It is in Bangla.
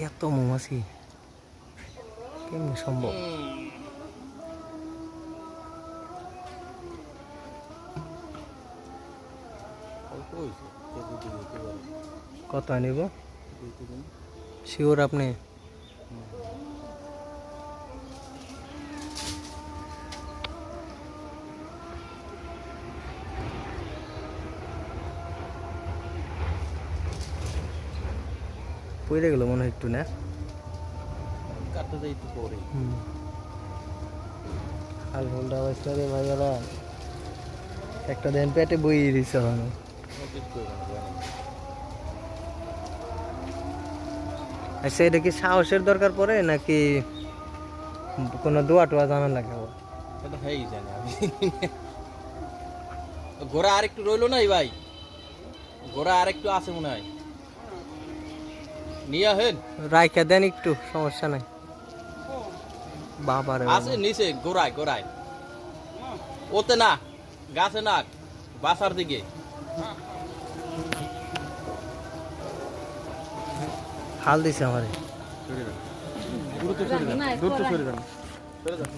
এত মৌমাছি কেমনে সম্ভব? কত আনিব শিওর আপনি? পড়ে গেল মনে হয় একটু, না কাটতে যাই একটু পরে হাল হোলটা অবস্থা রে ভাইয়ারা, একটা দেন পেটে বই দিছে হলো। আচ্ছা, এটা কি সাহসের দরকার পড়ে নাকি কোনো দোয়া টোয়া জানা লাগে? এটা হয়েই জানি আমি। ঘোড়া আর একটু রইলো নাই ভাই, ঘোড়া আর একটু আছে মনে হয়, নিয়ে হেন রাইখা দেন একটু, সমস্যা নাই। বাবারে আছে নিচে গোড়ায় গোড়ায়, ওতে না, গাছে না, বাসার দিকে। হাল দিছে আমারে। দূর তো সরে যান, দূর তো সরে যান, সরে যান।